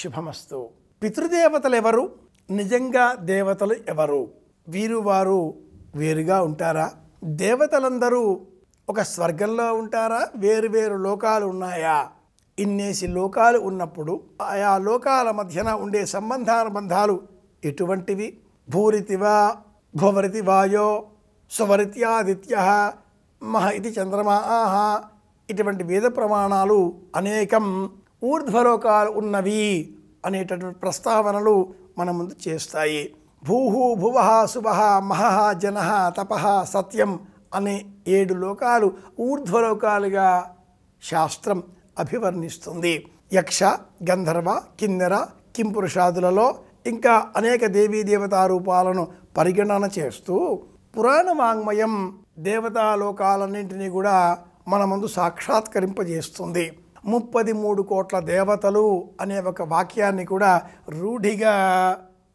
శుభమస్తు. పితృదేవతలు ఎవరు? నిజంగా దేవతలు ఎవరు? వారు వేరుగా ఉంటారా? దేవతలందరూ ఒక స్వర్గంలో ఉంటారా? వేరు లోకాలు ఉన్నాయా? ఇన్నేసి లోకాలు ఉన్నప్పుడు ఆయా లోకాల మధ్యన ఉండే సంబంధానుబంధాలు ఎటువంటివి? భూరితివా భువరితి వాయో సువరిత్యాదిత్య మహ ఇది చంద్రమాః. ఇటువంటి వేద ప్రమాణాలు అనేకం ఊర్ధ్వలోకాలు ఉన్నవి అనేటటువంటి ప్రస్తావనలు మన ముందు చేస్తాయి. భూహు భువః శుభః మహః జనః తపః సత్యం అనే 7 లోకాలు ఊర్ధ్వలోకాలుగా శాస్త్రం అభివర్ణిస్తుంది. యక్ష గంధర్వ కిన్నెర కింపురుషాదులలో ఇంకా అనేక దేవీ దేవతా రూపాలను పరిగణన చేస్తూ పురాణ వాంగ్మయం దేవతాలోకాలన్నింటినీ కూడా మన ముందు సాక్షాత్కరింపజేస్తుంది. 33 కోట్ల దేవతలు అనే ఒక వాక్యాన్ని కూడా రూఢిగా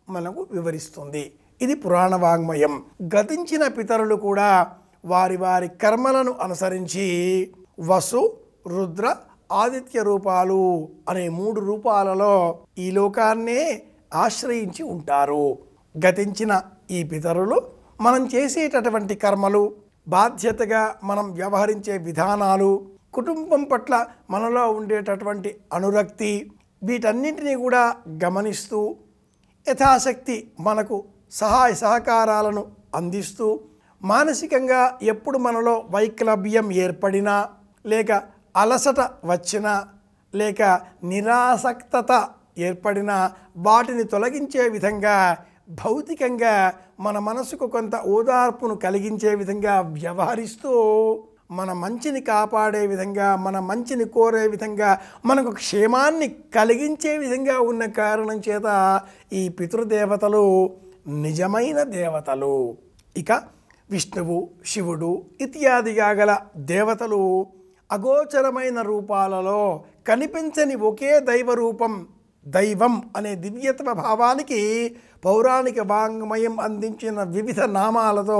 మనకు వివరిస్తుంది. ఇది పురాణ వాంగ్మయం. గతించిన పితరులు కూడా వారి వారి కర్మలను అనుసరించి వసు రుద్ర ఆదిత్య రూపాలు అనే 3 రూపాలలో ఈ లోకాన్నే ఆశ్రయించి ఉంటారు. గతించిన ఈ పితరులు మనం చేసేటటువంటి కర్మలు, బాధ్యతగా మనం వ్యవహరించే విధానాలు, కుటుంబం పట్ల మనలో ఉండేటటువంటి అనురక్తి, వీటన్నింటినీ కూడా గమనిస్తూ యథాశక్తి మనకు సహాయ సహకారాలను అందిస్తూ, మానసికంగా ఎప్పుడు మనలో వైక్లభ్యం ఏర్పడినా, లేక అలసట వచ్చినా, లేక నిరాసక్తత ఏర్పడినా వాటిని తొలగించే విధంగా, భౌతికంగా మన మనసుకు కొంత ఓదార్పును కలిగించే విధంగా వ్యవహరిస్తూ, మన మంచిని కాపాడే విధంగా, మన మంచిని కోరే విధంగా, మనకు క్షేమాన్ని కలిగించే విధంగా ఉన్న కారణం చేత ఈ పితృదేవతలు నిజమైన దేవతలు. ఇక విష్ణువు, శివుడు ఇత్యాదిగా గల దేవతలు అగోచరమైన రూపాలలో కనిపించని ఒకే దైవరూపం, దైవం అనే దివ్యత్వ భావానికి పౌరాణిక వాంగ్మయం అందించిన వివిధ నామాలతో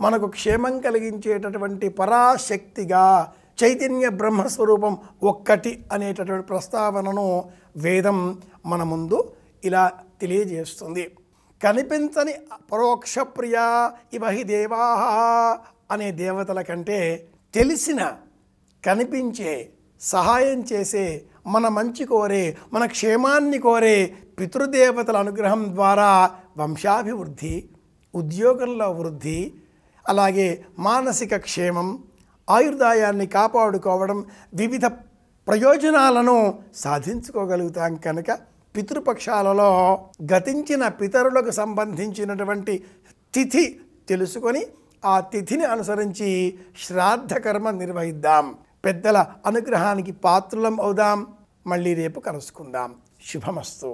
మనకు క్షేమం కలిగించేటటువంటి పరాశక్తిగా చైతన్య బ్రహ్మస్వరూపం ఒక్కటి అనేటటువంటి ప్రస్తావనను వేదం మన ముందు ఇలా తెలియజేస్తుంది. కనిపించని పరోక్ష ప్రియా ఇవ హి దేవాః అనే దేవతల కంటే తెలిసిన, కనిపించే, సహాయం చేసే, మన మంచి కోరే, మన క్షేమాన్ని కోరే పితృదేవతల అనుగ్రహం ద్వారా వంశాభివృద్ధి, ఉద్యోగంలో వృద్ధి, అలాగే మానసిక క్షేమం, ఆయుర్దాయాన్ని కాపాడుకోవడం, వివిధ ప్రయోజనాలను సాధించుకోగలుగుతాం. కనుక పితృపక్షాలలో గతించిన పితరులకు సంబంధించినటువంటి తిథి తెలుసుకొని ఆ తిథిని అనుసరించి శ్రాద్ధ కర్మ నిర్వహిద్దాం. పెద్దల అనుగ్రహానికి పాత్రులం అవుదాం. మళ్ళీ రేపు కలుసుకుందాం. శుభమస్తు.